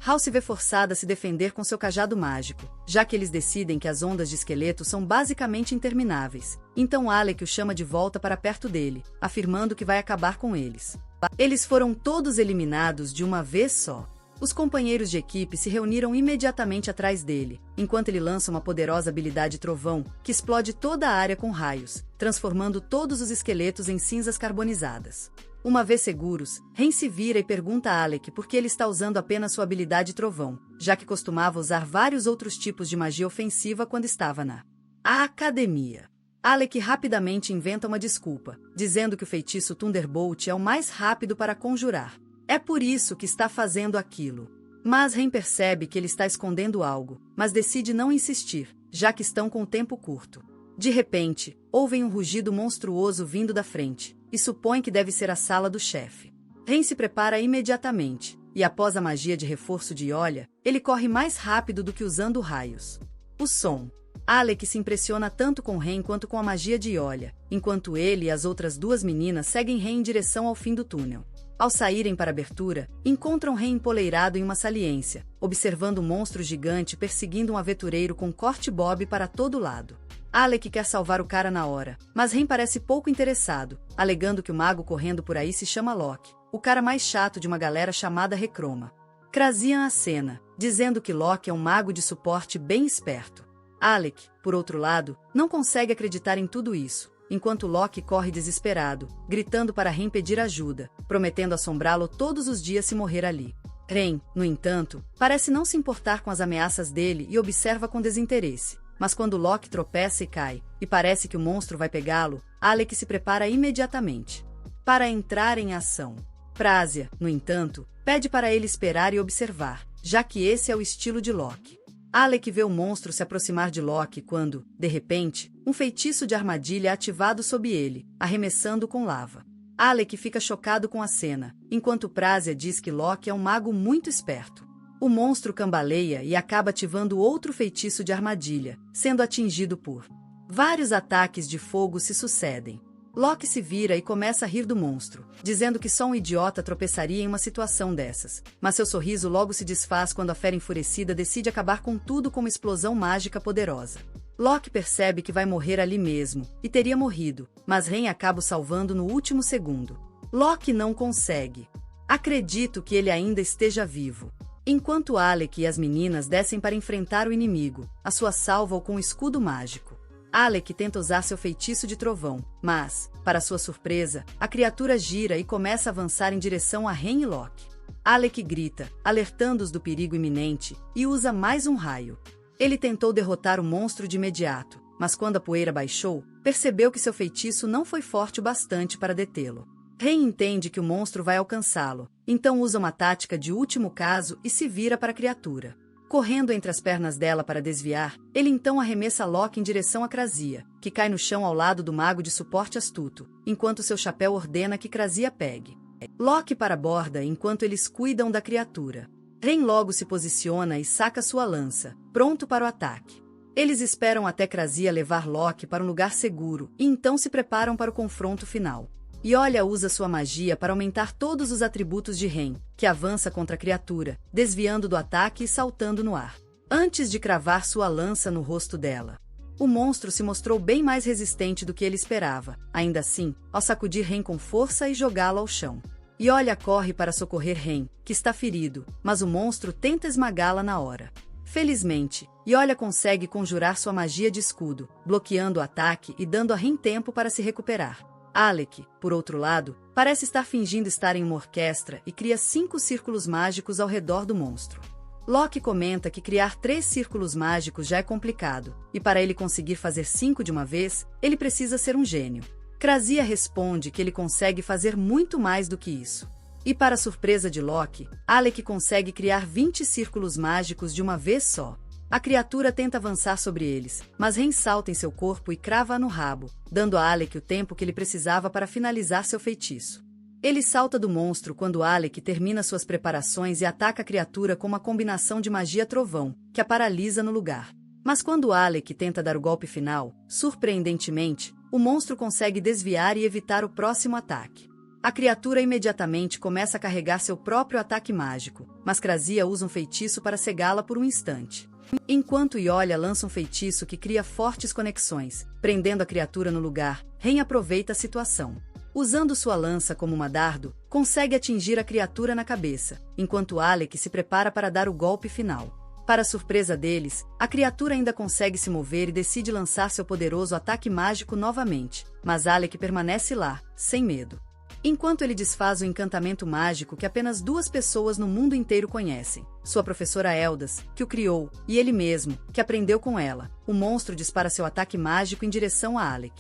Hal se vê forçada a se defender com seu cajado mágico, já que eles decidem que as ondas de esqueletos são basicamente intermináveis. Então Alec o chama de volta para perto dele, afirmando que vai acabar com eles. Eles foram todos eliminados de uma vez só. Os companheiros de equipe se reuniram imediatamente atrás dele, enquanto ele lança uma poderosa habilidade trovão, que explode toda a área com raios, transformando todos os esqueletos em cinzas carbonizadas. Uma vez seguros, Ren se vira e pergunta a Alec por que ele está usando apenas sua habilidade trovão, já que costumava usar vários outros tipos de magia ofensiva quando estava na academia. Alec rapidamente inventa uma desculpa, dizendo que o feitiço Thunderbolt é o mais rápido para conjurar. É por isso que está fazendo aquilo. Mas Ren percebe que ele está escondendo algo, mas decide não insistir, já que estão com o tempo curto. De repente, ouvem um rugido monstruoso vindo da frente, e supõe que deve ser a sala do chefe. Ren se prepara imediatamente, e após a magia de reforço de Yolia, ele corre mais rápido do que usando raios. O som. Alec se impressiona tanto com Ren quanto com a magia de Yolia, enquanto ele e as outras duas meninas seguem Ren em direção ao fim do túnel. Ao saírem para a abertura, encontram Ren empoleirado em uma saliência, observando um monstro gigante perseguindo um aventureiro com corte-bob para todo lado. Alec quer salvar o cara na hora, mas Ren parece pouco interessado, alegando que o mago correndo por aí se chama Locke, o cara mais chato de uma galera chamada Recroma. Krasian acena, dizendo que Locke é um mago de suporte bem esperto. Alec, por outro lado, não consegue acreditar em tudo isso, enquanto Locke corre desesperado, gritando para Ren pedir ajuda, prometendo assombrá-lo todos os dias se morrer ali. Ren, no entanto, parece não se importar com as ameaças dele e observa com desinteresse. Mas quando Locke tropeça e cai, e parece que o monstro vai pegá-lo, Alec se prepara imediatamente para entrar em ação. Prasia, no entanto, pede para ele esperar e observar, já que esse é o estilo de Locke. Alec vê o monstro se aproximar de Locke quando, de repente, um feitiço de armadilha é ativado sob ele, arremessando com lava. Alec fica chocado com a cena, enquanto Prasia diz que Locke é um mago muito esperto. O monstro cambaleia e acaba ativando outro feitiço de armadilha, sendo atingido por vários ataques de fogo se sucedem. Locke se vira e começa a rir do monstro, dizendo que só um idiota tropeçaria em uma situação dessas, mas seu sorriso logo se desfaz quando a fera enfurecida decide acabar com tudo com uma explosão mágica poderosa. Locke percebe que vai morrer ali mesmo, e teria morrido, mas Ren acaba o salvando no último segundo. Locke não consegue. Acredito que ele ainda esteja vivo. Enquanto Alec e as meninas descem para enfrentar o inimigo, a sua salva-o com um escudo mágico. Alec tenta usar seu feitiço de trovão, mas, para sua surpresa, a criatura gira e começa a avançar em direção a Ren e Locke. Alec grita, alertando-os do perigo iminente, e usa mais um raio. Ele tentou derrotar o monstro de imediato, mas quando a poeira baixou, percebeu que seu feitiço não foi forte o bastante para detê-lo. Ren entende que o monstro vai alcançá-lo, então usa uma tática de último caso e se vira para a criatura. Correndo entre as pernas dela para desviar, ele então arremessa Locke em direção a Krasia, que cai no chão ao lado do mago de suporte astuto, enquanto seu chapéu ordena que Krasia pegue. Locke para a borda enquanto eles cuidam da criatura. Ren logo se posiciona e saca sua lança, pronto para o ataque. Eles esperam até Krasia levar Locke para um lugar seguro e então se preparam para o confronto final. Yolia usa sua magia para aumentar todos os atributos de Ren, que avança contra a criatura, desviando do ataque e saltando no ar, antes de cravar sua lança no rosto dela. O monstro se mostrou bem mais resistente do que ele esperava, ainda assim, ao sacudir Ren com força e jogá-lo ao chão. Yolia corre para socorrer Ren, que está ferido, mas o monstro tenta esmagá-la na hora. Felizmente, Yolia consegue conjurar sua magia de escudo, bloqueando o ataque e dando a Ren tempo para se recuperar. Alec, por outro lado, parece estar fingindo estar em uma orquestra e cria 5 círculos mágicos ao redor do monstro. Locke comenta que criar 3 círculos mágicos já é complicado, e para ele conseguir fazer 5 de uma vez, ele precisa ser um gênio. Krasia responde que ele consegue fazer muito mais do que isso. E para surpresa de Locke, Alec consegue criar 20 círculos mágicos de uma vez só. A criatura tenta avançar sobre eles, mas Ren salta em seu corpo e crava-a no rabo, dando a Alec o tempo que ele precisava para finalizar seu feitiço. Ele salta do monstro quando Alec termina suas preparações e ataca a criatura com uma combinação de magia-trovão, que a paralisa no lugar. Mas quando Alec tenta dar o golpe final, surpreendentemente, o monstro consegue desviar e evitar o próximo ataque. A criatura imediatamente começa a carregar seu próprio ataque mágico, mas Krasia usa um feitiço para cegá-la por um instante. Enquanto Yolia lança um feitiço que cria fortes conexões, prendendo a criatura no lugar, Ren aproveita a situação. Usando sua lança como uma dardo, consegue atingir a criatura na cabeça, enquanto Alec se prepara para dar o golpe final. Para surpresa deles, a criatura ainda consegue se mover e decide lançar seu poderoso ataque mágico novamente, mas Alec permanece lá, sem medo. Enquanto ele desfaz o encantamento mágico que apenas 2 pessoas no mundo inteiro conhecem, sua professora Eldas, que o criou, e ele mesmo, que aprendeu com ela, o monstro dispara seu ataque mágico em direção a Alec.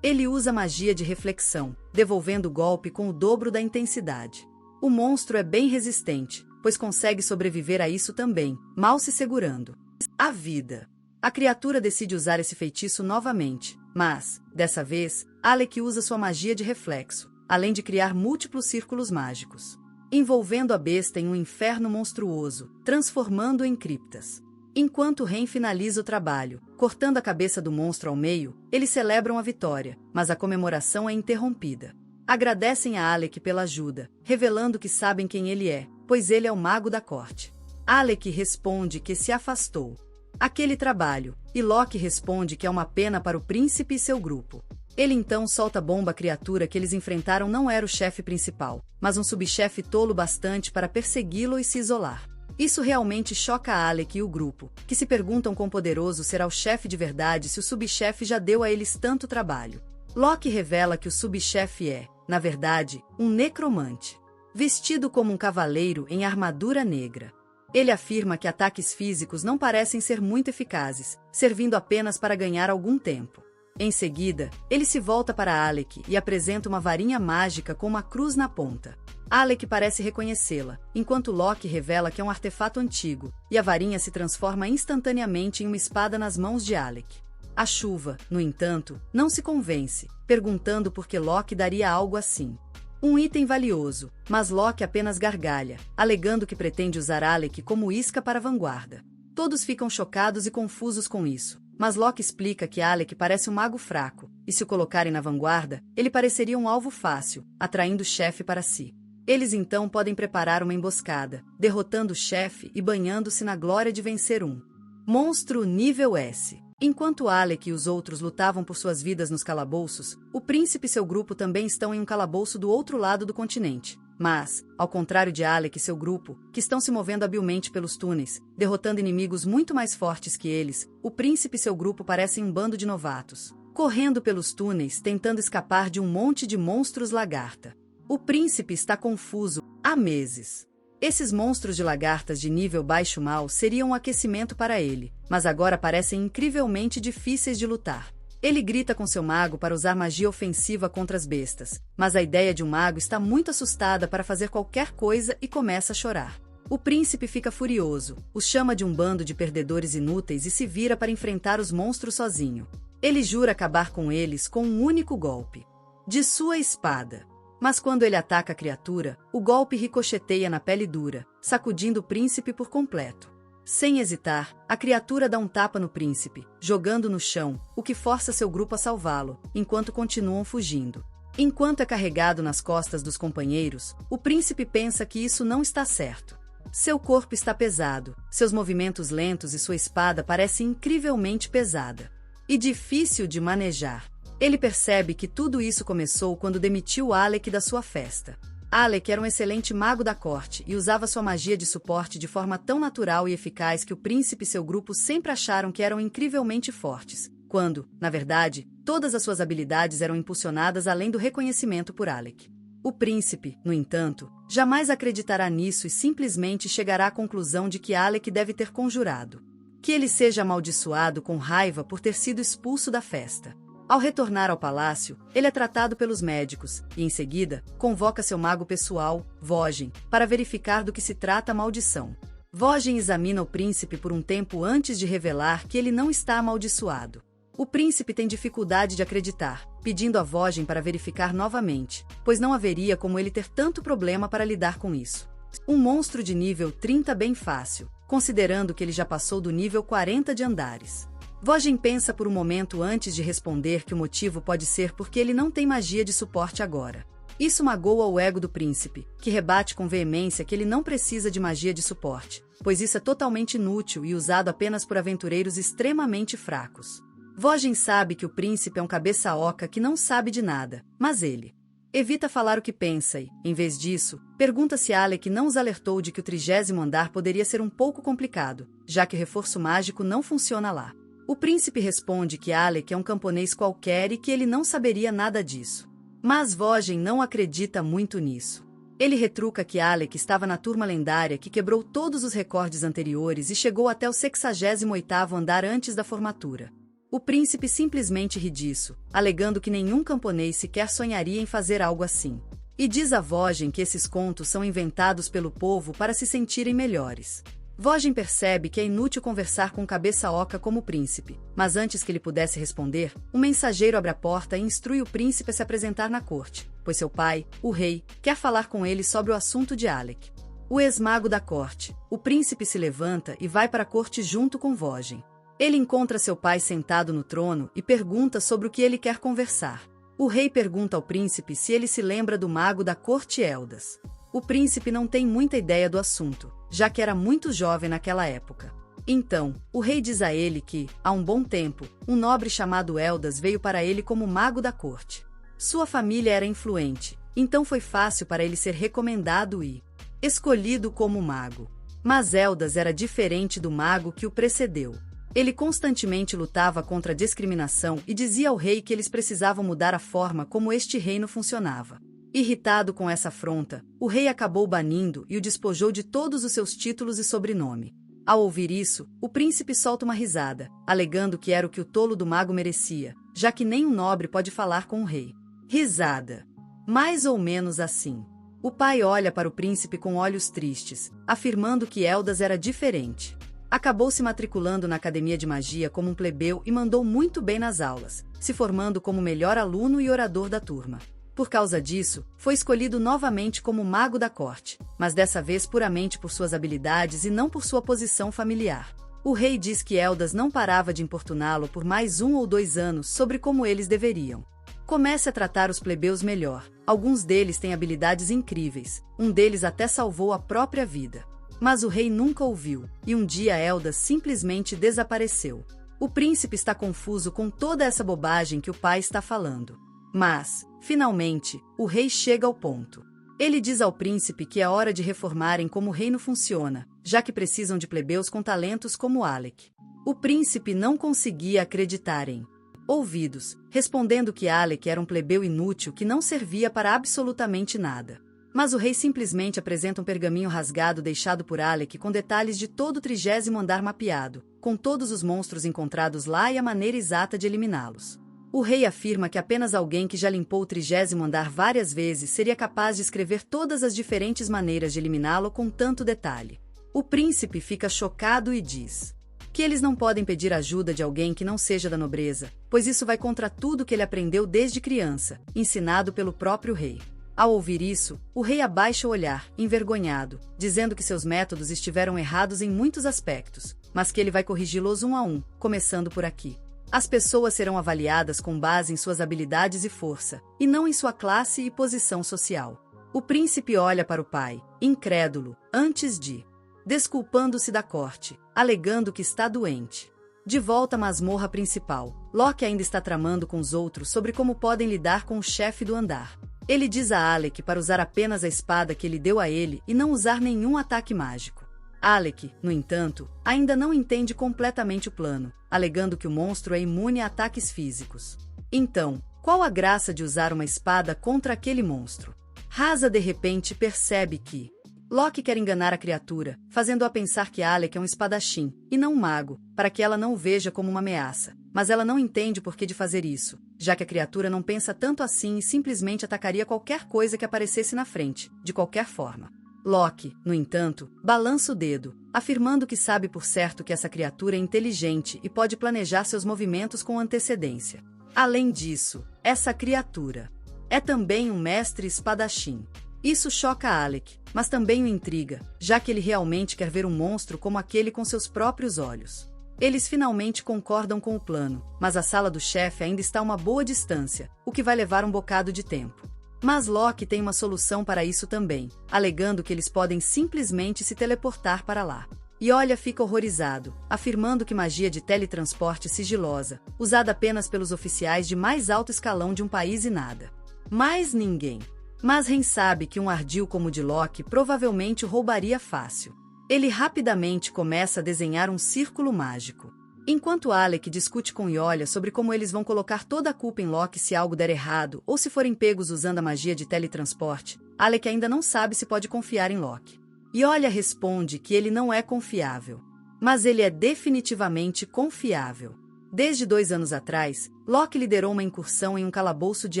Ele usa magia de reflexão, devolvendo o golpe com o dobro da intensidade. O monstro é bem resistente, pois consegue sobreviver a isso também, mal se segurando. A vida. A criatura decide usar esse feitiço novamente, mas, dessa vez, Alec usa sua magia de reflexo, além de criar múltiplos círculos mágicos, envolvendo a besta em um inferno monstruoso, transformando-o em criptas. Enquanto Ren finaliza o trabalho, cortando a cabeça do monstro ao meio, eles celebram a vitória, mas a comemoração é interrompida. Agradecem a Alec pela ajuda, revelando que sabem quem ele é, pois ele é o mago da corte. Alec responde que se afastou aquele trabalho, e Locke responde que é uma pena para o príncipe e seu grupo. Ele então solta a bomba. A criatura que eles enfrentaram não era o chefe principal, mas um subchefe tolo bastante para persegui-lo e se isolar. Isso realmente choca Alec e o grupo, que se perguntam quão poderoso será o chefe de verdade se o subchefe já deu a eles tanto trabalho. Locke revela que o subchefe é, na verdade, um necromante, vestido como um cavaleiro em armadura negra. Ele afirma que ataques físicos não parecem ser muito eficazes, servindo apenas para ganhar algum tempo. Em seguida, ele se volta para Alec e apresenta uma varinha mágica com uma cruz na ponta. Alec parece reconhecê-la, enquanto Locke revela que é um artefato antigo, e a varinha se transforma instantaneamente em uma espada nas mãos de Alec. A chuva, no entanto, não se convence, perguntando por que Locke daria algo assim. Um item valioso, mas Locke apenas gargalha, alegando que pretende usar Alec como isca para a vanguarda. Todos ficam chocados e confusos com isso, mas Locke explica que Alec parece um mago fraco, e se o colocarem na vanguarda, ele pareceria um alvo fácil, atraindo o chefe para si. Eles então podem preparar uma emboscada, derrotando o chefe e banhando-se na glória de vencer um monstro nível S. Enquanto Alec e os outros lutavam por suas vidas nos calabouços, o príncipe e seu grupo também estão em um calabouço do outro lado do continente. Mas, ao contrário de Alec e seu grupo, que estão se movendo habilmente pelos túneis, derrotando inimigos muito mais fortes que eles, o príncipe e seu grupo parecem um bando de novatos, correndo pelos túneis tentando escapar de um monte de monstros lagarta. O príncipe está confuso há meses. Esses monstros de lagartas de nível baixo mal seriam um aquecimento para ele, mas agora parecem incrivelmente difíceis de lutar. Ele grita com seu mago para usar magia ofensiva contra as bestas, mas a ideia de um mago está muito assustada para fazer qualquer coisa e começa a chorar. O príncipe fica furioso, os chama de um bando de perdedores inúteis e se vira para enfrentar os monstros sozinho. Ele jura acabar com eles com um único golpe de sua espada. Mas quando ele ataca a criatura, o golpe ricocheteia na pele dura, sacudindo o príncipe por completo. Sem hesitar, a criatura dá um tapa no príncipe, jogando no chão, o que força seu grupo a salvá-lo, enquanto continuam fugindo. Enquanto é carregado nas costas dos companheiros, o príncipe pensa que isso não está certo. Seu corpo está pesado, seus movimentos lentos e sua espada parece incrivelmente pesada e difícil de manejar. Ele percebe que tudo isso começou quando demitiu Alec da sua festa. Alec era um excelente mago da corte e usava sua magia de suporte de forma tão natural e eficaz que o príncipe e seu grupo sempre acharam que eram incrivelmente fortes, quando, na verdade, todas as suas habilidades eram impulsionadas além do reconhecimento por Alec. O príncipe, no entanto, jamais acreditará nisso e simplesmente chegará à conclusão de que Alec deve ter conjurado que ele seja amaldiçoado com raiva por ter sido expulso da festa. Ao retornar ao palácio, ele é tratado pelos médicos e, em seguida, convoca seu mago pessoal, Vogin, para verificar do que se trata a maldição. Vogin examina o príncipe por um tempo antes de revelar que ele não está amaldiçoado. O príncipe tem dificuldade de acreditar, pedindo a Vogin para verificar novamente, pois não haveria como ele ter tanto problema para lidar com isso. Um monstro de nível 30 bem fácil, considerando que ele já passou do nível 40 de andares. Vogin pensa por um momento antes de responder que o motivo pode ser porque ele não tem magia de suporte agora. Isso magoa o ego do príncipe, que rebate com veemência que ele não precisa de magia de suporte, pois isso é totalmente inútil e usado apenas por aventureiros extremamente fracos. Vogin sabe que o príncipe é um cabeça oca que não sabe de nada, mas ele evita falar o que pensa e, em vez disso, pergunta se Alec não os alertou de que o 30º andar poderia ser um pouco complicado, já que o reforço mágico não funciona lá. O príncipe responde que Alec é um camponês qualquer e que ele não saberia nada disso. Mas Vogin não acredita muito nisso. Ele retruca que Alec estava na turma lendária que quebrou todos os recordes anteriores e chegou até o 68º andar antes da formatura. O príncipe simplesmente ri disso, alegando que nenhum camponês sequer sonharia em fazer algo assim. E diz a Vogem que esses contos são inventados pelo povo para se sentirem melhores. Vogem percebe que é inútil conversar com Cabeça Oca como o príncipe, mas antes que ele pudesse responder, um mensageiro abre a porta e instrui o príncipe a se apresentar na corte, pois seu pai, o rei, quer falar com ele sobre o assunto de Alec. O ex-mago da corte, o príncipe se levanta e vai para a corte junto com Vogem. Ele encontra seu pai sentado no trono e pergunta sobre o que ele quer conversar. O rei pergunta ao príncipe se ele se lembra do mago da corte Eldas. O príncipe não tem muita ideia do assunto, já que era muito jovem naquela época. Então, o rei diz a ele que, há um bom tempo, um nobre chamado Eldas veio para ele como mago da corte. Sua família era influente, então foi fácil para ele ser recomendado e escolhido como mago. Mas Eldas era diferente do mago que o precedeu. Ele constantemente lutava contra a discriminação e dizia ao rei que eles precisavam mudar a forma como este reino funcionava. Irritado com essa afronta, o rei acabou banindo e o despojou de todos os seus títulos e sobrenome. Ao ouvir isso, o príncipe solta uma risada, alegando que era o que o tolo do mago merecia, já que nem um nobre pode falar com o rei. Risada. Mais ou menos assim. O pai olha para o príncipe com olhos tristes, afirmando que Eldas era diferente. Acabou se matriculando na academia de magia como um plebeu e mandou muito bem nas aulas, se formando como o melhor aluno e orador da turma. Por causa disso, foi escolhido novamente como mago da corte, mas dessa vez puramente por suas habilidades e não por sua posição familiar. O rei diz que Eldas não parava de importuná-lo por mais 1 ou 2 anos sobre como eles deveriam. Comece a tratar os plebeus melhor. Alguns deles têm habilidades incríveis, um deles até salvou a própria vida. Mas o rei nunca ouviu, e um dia Eldas simplesmente desapareceu. O príncipe está confuso com toda essa bobagem que o pai está falando. Mas, finalmente, o rei chega ao ponto. Ele diz ao príncipe que é hora de reformarem como o reino funciona, já que precisam de plebeus com talentos como Alec. O príncipe não conseguia acreditar em ouvidos, respondendo que Alec era um plebeu inútil que não servia para absolutamente nada. Mas o rei simplesmente apresenta um pergaminho rasgado deixado por Alec com detalhes de todo o 30º andar mapeado, com todos os monstros encontrados lá e a maneira exata de eliminá-los. O rei afirma que apenas alguém que já limpou o 30º andar várias vezes seria capaz de escrever todas as diferentes maneiras de eliminá-lo com tanto detalhe. O príncipe fica chocado e diz que eles não podem pedir ajuda de alguém que não seja da nobreza, pois isso vai contra tudo que ele aprendeu desde criança, ensinado pelo próprio rei. Ao ouvir isso, o rei abaixa o olhar, envergonhado, dizendo que seus métodos estiveram errados em muitos aspectos, mas que ele vai corrigi-los um a um, começando por aqui. As pessoas serão avaliadas com base em suas habilidades e força, e não em sua classe e posição social. O príncipe olha para o pai, incrédulo, antes de desculpando-se da corte, alegando que está doente. De volta à masmorra principal, Locke ainda está tramando com os outros sobre como podem lidar com o chefe do andar. Ele diz a Alec para usar apenas a espada que ele deu a ele e não usar nenhum ataque mágico. Alec, no entanto, ainda não entende completamente o plano, alegando que o monstro é imune a ataques físicos. Então, qual a graça de usar uma espada contra aquele monstro? Rasa de repente percebe que Locke quer enganar a criatura, fazendo-a pensar que Alec é um espadachim, e não um mago, para que ela não o veja como uma ameaça. Mas ela não entende o porquê de fazer isso, já que a criatura não pensa tanto assim e simplesmente atacaria qualquer coisa que aparecesse na frente, de qualquer forma. Locke, no entanto, balança o dedo, afirmando que sabe por certo que essa criatura é inteligente e pode planejar seus movimentos com antecedência. Além disso, essa criatura é também um mestre espadachim. Isso choca Alec, mas também o intriga, já que ele realmente quer ver um monstro como aquele com seus próprios olhos. Eles finalmente concordam com o plano, mas a sala do chefe ainda está a uma boa distância, o que vai levar um bocado de tempo. Mas Locke tem uma solução para isso também, alegando que eles podem simplesmente se teleportar para lá. E Olha fica horrorizado, afirmando que magia de teletransporte sigilosa, usada apenas pelos oficiais de mais alto escalão de um país e nada. Mais ninguém. Mas Ren sabe que um ardil como o de Locke provavelmente o roubaria fácil. Ele rapidamente começa a desenhar um círculo mágico. Enquanto Alec discute com Yolia sobre como eles vão colocar toda a culpa em Locke se algo der errado ou se forem pegos usando a magia de teletransporte, Alec ainda não sabe se pode confiar em Locke. Yolia responde que ele não é confiável. Mas ele é definitivamente confiável. Desde 2 anos atrás, Locke liderou uma incursão em um calabouço de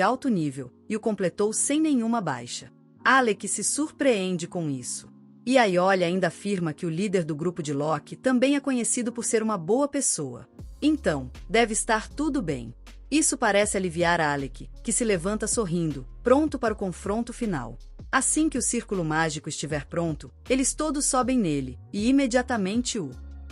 alto nível, e o completou sem nenhuma baixa. Alec se surpreende com isso. E Aioli ainda afirma que o líder do grupo de Locke também é conhecido por ser uma boa pessoa. Então, deve estar tudo bem. Isso parece aliviar Alec, que se levanta sorrindo, pronto para o confronto final. Assim que o círculo mágico estiver pronto, eles todos sobem nele, e imediatamente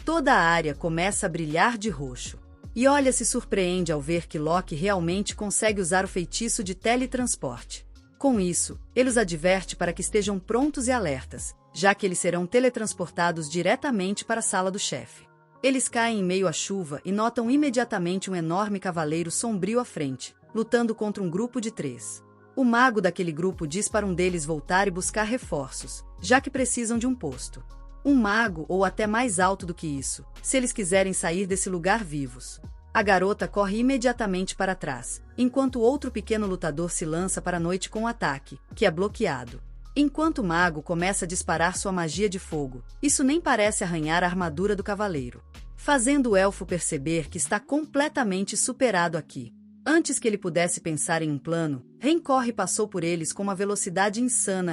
toda a área começa a brilhar de roxo. E Olha se surpreende ao ver que Locke realmente consegue usar o feitiço de teletransporte. Com isso, ele os adverte para que estejam prontos e alertas, já que eles serão teletransportados diretamente para a sala do chefe. Eles caem em meio à chuva e notam imediatamente um enorme cavaleiro sombrio à frente, lutando contra um grupo de 3. O mago daquele grupo diz para um deles voltar e buscar reforços, já que precisam de um posto. Um mago ou até mais alto do que isso, se eles quiserem sair desse lugar vivos. A garota corre imediatamente para trás, enquanto outro pequeno lutador se lança para a noite com um ataque, que é bloqueado. Enquanto o mago começa a disparar sua magia de fogo, isso nem parece arranhar a armadura do cavaleiro, fazendo o elfo perceber que está completamente superado aqui. Antes que ele pudesse pensar em um plano, Ren corre e passou por eles com uma velocidade insana